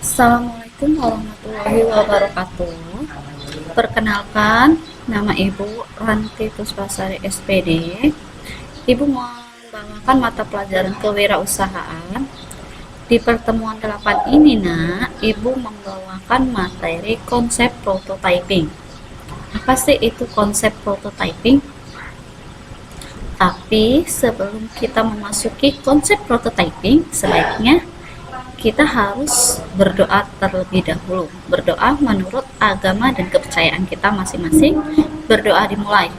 Assalamualaikum warahmatullahi wabarakatuh. Perkenalkan, nama Ibu Ranti Puspasari SPD. Ibu membawakan mata pelajaran kewirausahaan. Di pertemuan 8 ini, Ibu membawakan materi konsep prototyping. Apa sih itu konsep prototyping? Tapi sebelum kita memasuki konsep prototyping, sebaiknya kita harus berdoa terlebih dahulu. Berdoa menurut agama dan kepercayaan kita masing-masing. Berdoa dimulai.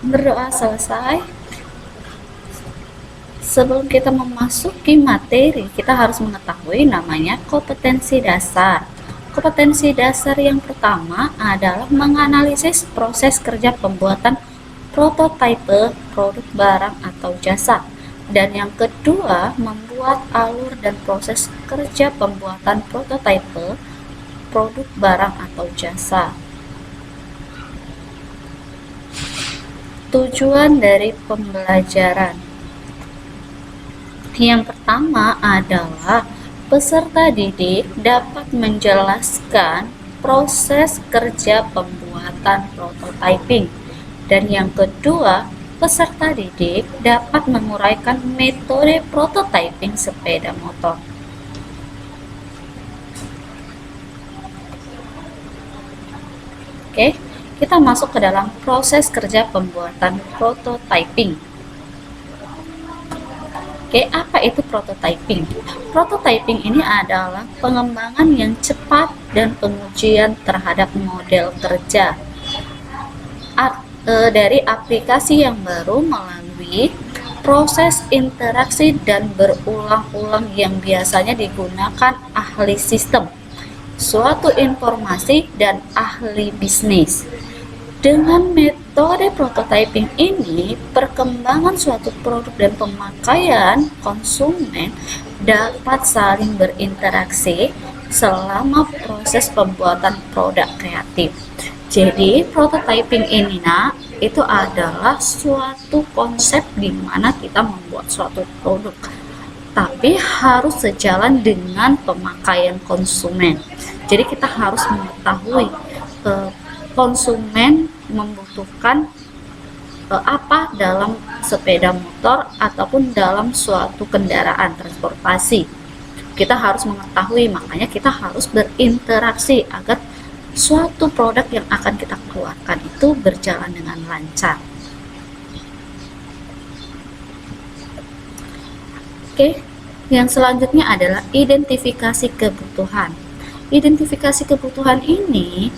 Berdoa selesai. Sebelum kita memasuki materi, kita harus mengetahui namanya kompetensi dasar. Kompetensi dasar yang pertama adalah menganalisis proses kerja pembuatan prototipe produk barang atau jasa. Dan yang kedua, membuat alur dan proses kerja pembuatan prototipe produk barang atau jasa. Tujuan dari pembelajaran yang pertama adalah peserta didik dapat menjelaskan proses kerja pembuatan prototyping. Dan yang kedua, peserta didik dapat menguraikan metode prototyping sepeda motor. Oke, kita masuk ke dalam proses kerja pembuatan prototyping. Oke, apa itu prototyping? Prototyping ini adalah pengembangan yang cepat dan pengujian terhadap model kerja dari aplikasi yang baru melalui proses interaksi dan berulang-ulang yang biasanya digunakan ahli sistem, suatu informasi, dan ahli bisnis. Dengan metode prototyping ini, perkembangan suatu produk dan pemakaian konsumen dapat saling berinteraksi selama proses pembuatan produk kreatif. Jadi, prototyping ini itu adalah suatu konsep di mana kita membuat suatu produk, tapi harus sejalan dengan pemakaian konsumen. Jadi kita harus mengetahui konsumen membutuhkan apa dalam sepeda motor ataupun dalam suatu kendaraan transportasi. Kita harus mengetahui, makanya kita harus berinteraksi agar suatu produk yang akan kita keluarkan itu berjalan dengan lancar. Oke, yang selanjutnya adalah identifikasi kebutuhan. Identifikasi kebutuhan ini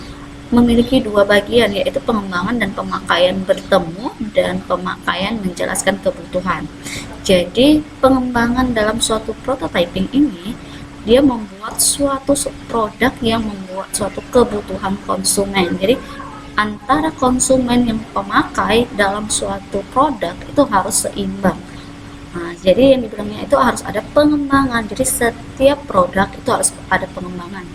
memiliki dua bagian, yaitu pengembangan dan pemakaian bertemu dan pemakaian menjelaskan kebutuhan. Jadi pengembangan dalam suatu prototyping ini, dia membuat suatu produk yang membuat suatu kebutuhan konsumen. Jadi antara konsumen yang pemakai dalam suatu produk itu harus seimbang. Nah, jadi yang dibilangnya itu harus ada pengembangan. Jadi setiap produk itu harus ada pengembangan.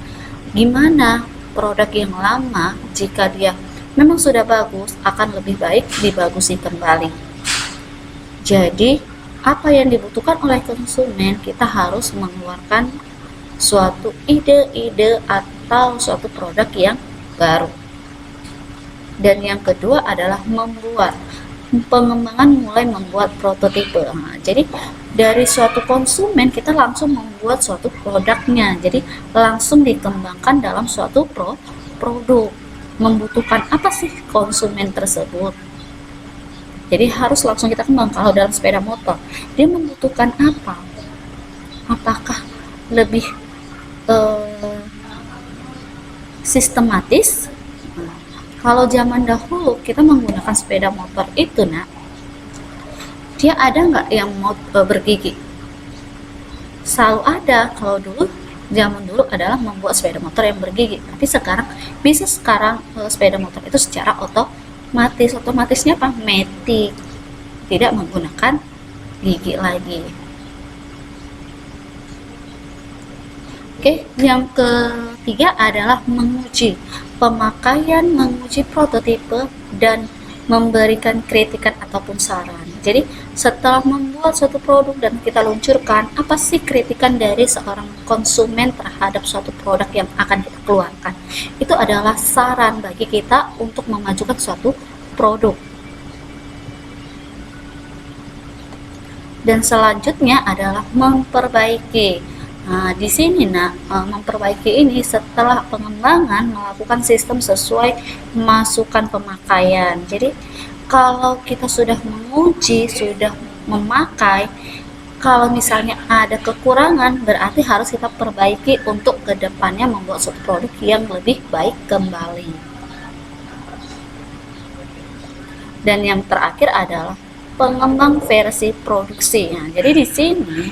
Gimana produk yang lama, jika dia memang sudah bagus, akan lebih baik dibagusi kembali. Jadi apa yang dibutuhkan oleh konsumen, kita harus mengeluarkan suatu ide-ide atau suatu produk yang baru. Dan yang kedua adalah membuat pengembangan, mulai membuat prototipe. Nah, jadi dari suatu konsumen kita langsung membuat suatu produknya, jadi langsung dikembangkan dalam suatu produk. Membutuhkan apa sih konsumen tersebut, jadi harus langsung kita kembang. Kalau dalam sepeda motor, dia membutuhkan apa, apakah lebih sistematis. Kalau zaman dahulu kita menggunakan sepeda motor itu, dia ada nggak yang mau bergigi? Selalu ada. Kalau zaman dulu adalah membuat sepeda motor yang bergigi, tapi sekarang sepeda motor itu secara otomatis. Otomatisnya apa? Matic, tidak menggunakan gigi lagi. Oke, yang ketiga adalah menguji. Pemakaian menguji prototipe dan memberikan kritikan ataupun saran. Jadi setelah membuat suatu produk dan kita luncurkan, apa sih kritikan dari seorang konsumen terhadap suatu produk yang akan kita keluarkan? Itu adalah saran bagi kita untuk memajukan suatu produk. Dan selanjutnya adalah memperbaiki. Nah, di sini memperbaiki ini setelah pengembangan melakukan sistem sesuai masukan pemakaian. Jadi kalau kita sudah menguji, sudah memakai, kalau misalnya ada kekurangan, berarti harus kita perbaiki untuk kedepannya membuat suatu produk yang lebih baik kembali. Dan yang terakhir adalah pengembang versi produksi. Nah, jadi di sini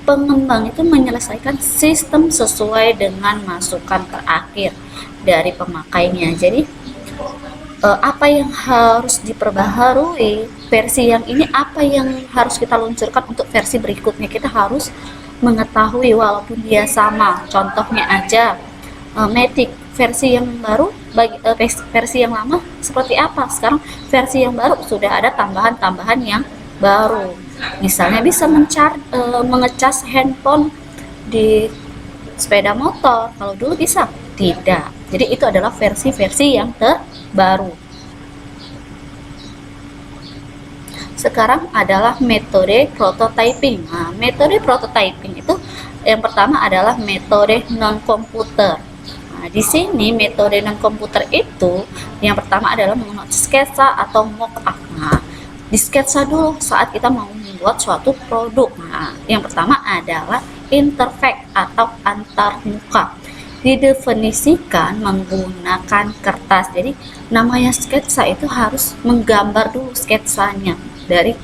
pengembang itu menyelesaikan sistem sesuai dengan masukan terakhir dari pemakainya. Jadi apa yang harus diperbaharui versi yang ini, apa yang harus kita luncurkan untuk versi berikutnya, kita harus mengetahui walaupun dia sama. Contohnya aja Matic versi yang baru versi yang lama seperti apa, sekarang versi yang baru sudah ada tambahan-tambahan yang baru. Misalnya bisa mengecas handphone di sepeda motor, kalau dulu bisa tidak. Jadi itu adalah versi-versi yang terbaru. Sekarang adalah metode prototyping. Nah, metode prototyping itu yang pertama adalah metode non-komputer. Nah, di sini metode non-komputer itu yang pertama adalah menggunakan sketsa atau mock-up. Nah, di sketsa dulu saat kita mau membuat suatu produk. Nah, yang pertama adalah interface atau antarmuka. Didefinisikan menggunakan kertas. Jadi namanya sketsa itu harus menggambar dulu sketsanya dari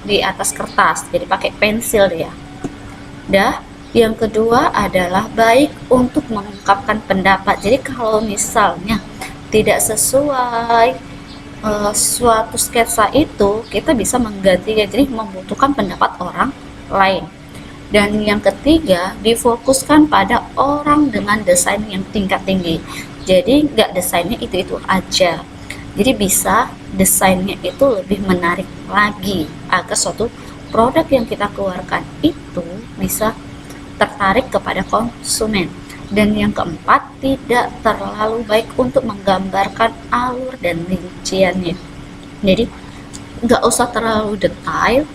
di atas kertas. Jadi pakai pensil ya. Yang kedua adalah baik untuk mengungkapkan pendapat. Jadi kalau misalnya tidak sesuai suatu sketsa itu, kita bisa menggantinya, jadi membutuhkan pendapat orang lain. Dan yang ketiga, difokuskan pada orang dengan desain yang tingkat tinggi. Jadi nggak desainnya itu-itu aja. Jadi bisa desainnya itu lebih menarik lagi agar suatu produk yang kita keluarkan itu bisa tertarik kepada konsumen. Dan yang keempat, tidak terlalu baik untuk menggambarkan alur dan rinciannya. Jadi nggak usah terlalu detail,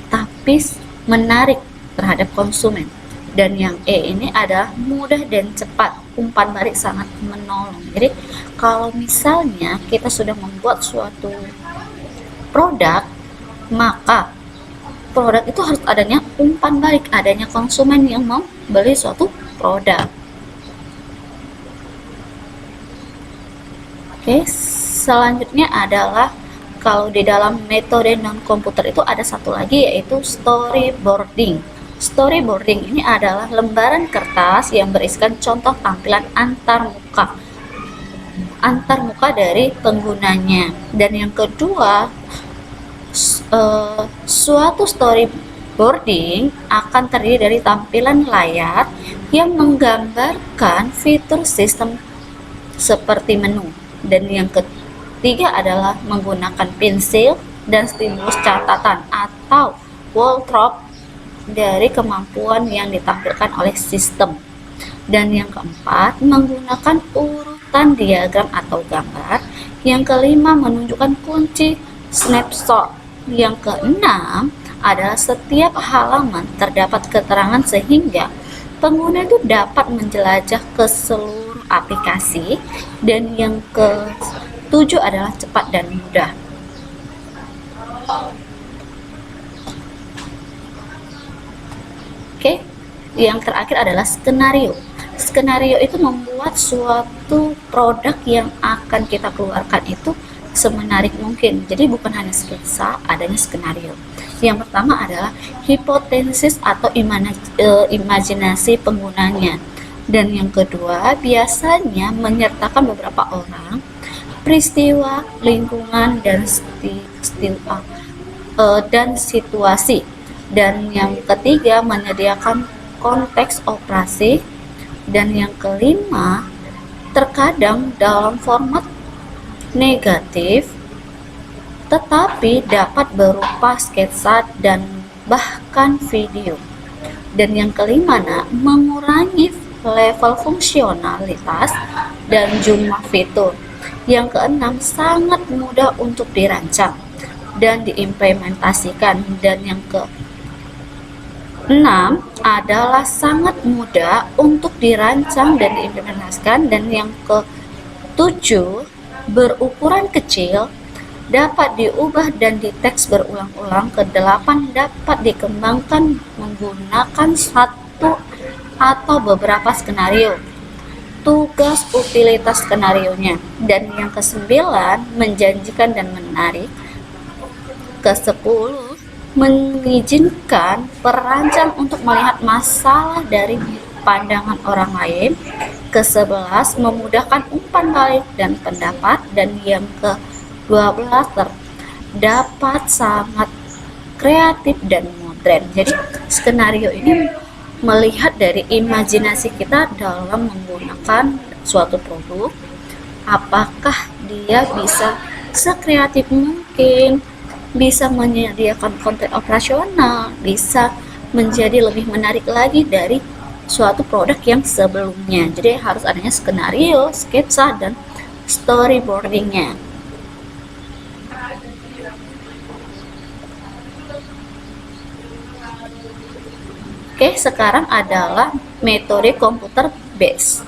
tapi menarik terhadap konsumen. Dan yang E ini adalah mudah dan cepat, umpan balik sangat menolong. Jadi kalau misalnya kita sudah membuat suatu produk, maka produk itu harus adanya umpan balik, adanya konsumen yang mau beli suatu produk. Oke, selanjutnya adalah kalau di dalam metode non-komputer itu ada satu lagi, yaitu storyboarding. Storyboarding ini adalah lembaran kertas yang berisikan contoh tampilan antarmuka dari penggunanya. Dan yang kedua, suatu storyboarding akan terdiri dari tampilan layar yang menggambarkan fitur sistem seperti menu. Dan yang ketiga adalah menggunakan pensil dan stimulus catatan atau walltrap dari kemampuan yang ditampilkan oleh sistem. Dan yang keempat, menggunakan urutan diagram atau gambar. Yang kelima, menunjukkan kunci snapshot. Yang keenam adalah setiap halaman terdapat keterangan sehingga pengguna itu dapat menjelajah ke seluruh aplikasi. Dan yang ketujuh adalah cepat dan mudah. Oke, yang terakhir adalah skenario. Skenario itu membuat suatu produk yang akan kita keluarkan itu semenarik mungkin. Jadi bukan hanya sketsa, adanya skenario. Yang pertama adalah hipotesis atau imajinasi penggunanya. Dan yang kedua, biasanya menyertakan beberapa orang, peristiwa, lingkungan, dan situasi. Dan yang ketiga, menyediakan konteks operasi. Dan yang kelima, terkadang dalam format negatif tetapi dapat berupa sketsa dan bahkan video. Dan yang kelima, mengurangi level fungsionalitas dan jumlah fitur. Yang keenam, sangat mudah untuk dirancang dan diimplementasikan. Dan yang keenam adalah sangat mudah untuk dirancang dan diimplementasikan. Dan yang ketujuh, berukuran kecil, dapat diubah dan diteks berulang-ulang. Kedelapan, dapat dikembangkan menggunakan satu atau beberapa skenario. Tugas utilitas skenarionya. Dan yang kesembilan, menjanjikan dan menarik. Kesepuluh, mengizinkan perancang untuk melihat masalah dari pandangan orang lain. Ke-11, memudahkan umpan balik dan pendapat. Dan yang ke-12, terdapat sangat kreatif dan modern. Jadi skenario ini melihat dari imajinasi kita dalam menggunakan suatu produk, apakah dia bisa sekreatif mungkin, bisa menyediakan konten operasional, bisa menjadi lebih menarik lagi dari suatu produk yang sebelumnya. Jadi harus adanya skenario, sketsa, dan storyboardingnya. Oke, sekarang adalah metode komputer base.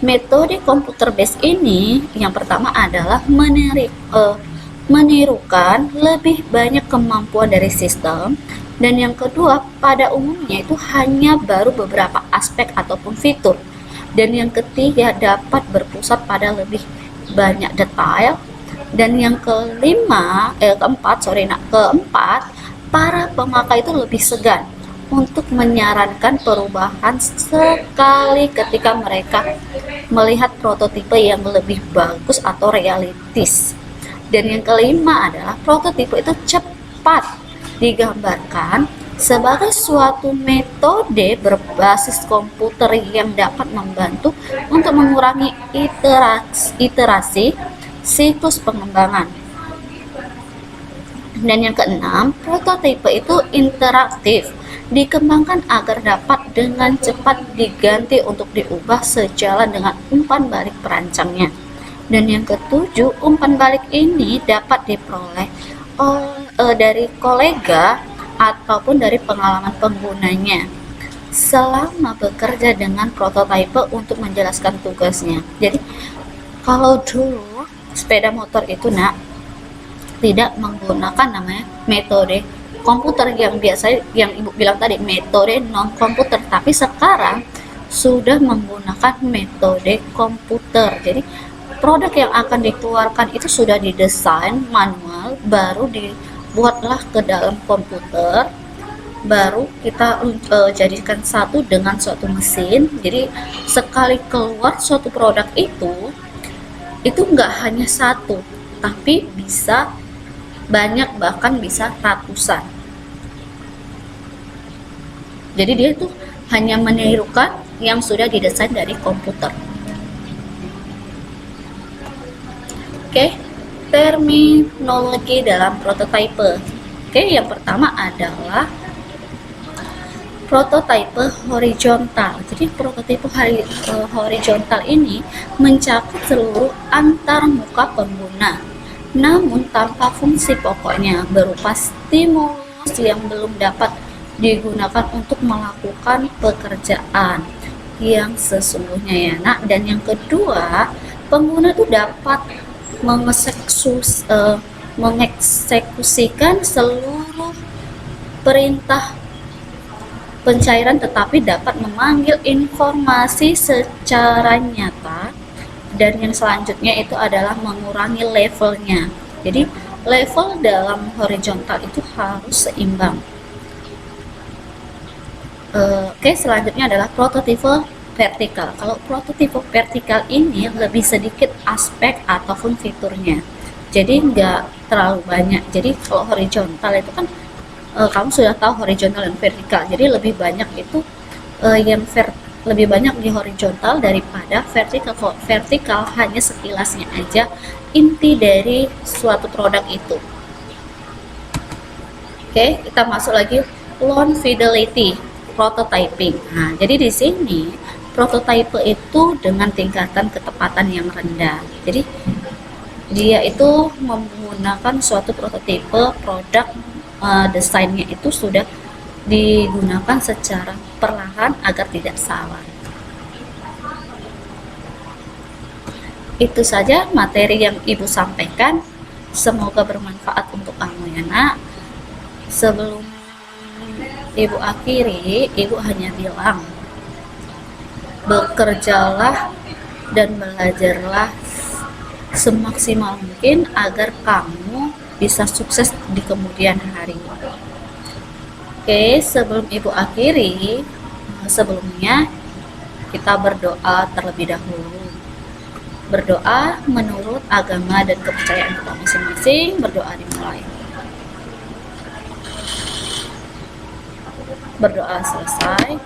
Metode komputer base ini yang pertama adalah menirukan lebih banyak kemampuan dari sistem, dan yang kedua pada umumnya itu hanya baru beberapa aspek ataupun fitur, dan yang ketiga dapat berpusat pada lebih banyak detail, dan yang keempat, para pemakai itu lebih segan untuk menyarankan perubahan sekali ketika mereka melihat prototipe yang lebih bagus atau realistis. Dan yang kelima adalah prototipe itu cepat digambarkan sebagai suatu metode berbasis komputer yang dapat membantu untuk mengurangi iterasi siklus pengembangan. Dan yang keenam, prototipe itu interaktif, dikembangkan agar dapat dengan cepat diganti untuk diubah sejalan dengan umpan balik perancangnya. Dan yang ketujuh, umpan balik ini dapat diperoleh dari kolega ataupun dari pengalaman penggunanya selama bekerja dengan prototipe untuk menjelaskan tugasnya. Jadi kalau dulu sepeda motor itu tidak menggunakan namanya metode komputer yang biasa yang ibu bilang tadi, metode non komputer, tapi sekarang sudah menggunakan metode komputer. Jadi produk yang akan dikeluarkan itu sudah didesain manual, baru dibuatlah ke dalam komputer, baru kita jadikan satu dengan suatu mesin. Jadi sekali keluar suatu produk itu nggak hanya satu, tapi bisa banyak, bahkan bisa ratusan. Jadi dia itu hanya menirukan yang sudah didesain dari komputer. Oke, terminologi dalam prototipe. Oke, yang pertama adalah prototipe horizontal. Jadi prototipe horizontal ini mencakup seluruh antar muka pengguna, namun tanpa fungsi pokoknya berupa stimulus yang belum dapat digunakan untuk melakukan pekerjaan yang sesungguhnya ya nak. Dan yang kedua, pengguna itu dapat mengeksekusikan seluruh perintah pencairan, tetapi dapat memanggil informasi secara nyata. Dan yang selanjutnya itu adalah mengurangi levelnya. Jadi level dalam horizontal itu harus seimbang. Oke, selanjutnya adalah prototipe vertikal. Kalau prototipe vertikal ini lebih sedikit aspek ataupun fiturnya, jadi nggak terlalu banyak. Jadi kalau horizontal itu kan kamu sudah tahu horizontal dan vertikal, jadi lebih banyak itu lebih banyak di horizontal daripada vertikal. Kalau vertikal hanya sekilasnya aja inti dari suatu produk itu. Oke, kita masuk lagi loan fidelity prototyping. Nah, jadi di sini prototype itu dengan tingkatan ketepatan yang rendah. Jadi dia itu menggunakan suatu prototipe produk, desainnya itu sudah digunakan secara perlahan agar tidak salah. Itu saja materi yang Ibu sampaikan. Semoga bermanfaat untuk kamu ya nak. Sebelum Ibu akhiri, Ibu hanya bilang, bekerjalah dan belajarlah semaksimal mungkin agar kamu bisa sukses di kemudian hari. Oke, sebelum Ibu akhiri, sebelumnya kita berdoa terlebih dahulu. Berdoa menurut agama dan kepercayaan kita masing-masing. Berdoa dimulai. Berdoa selesai,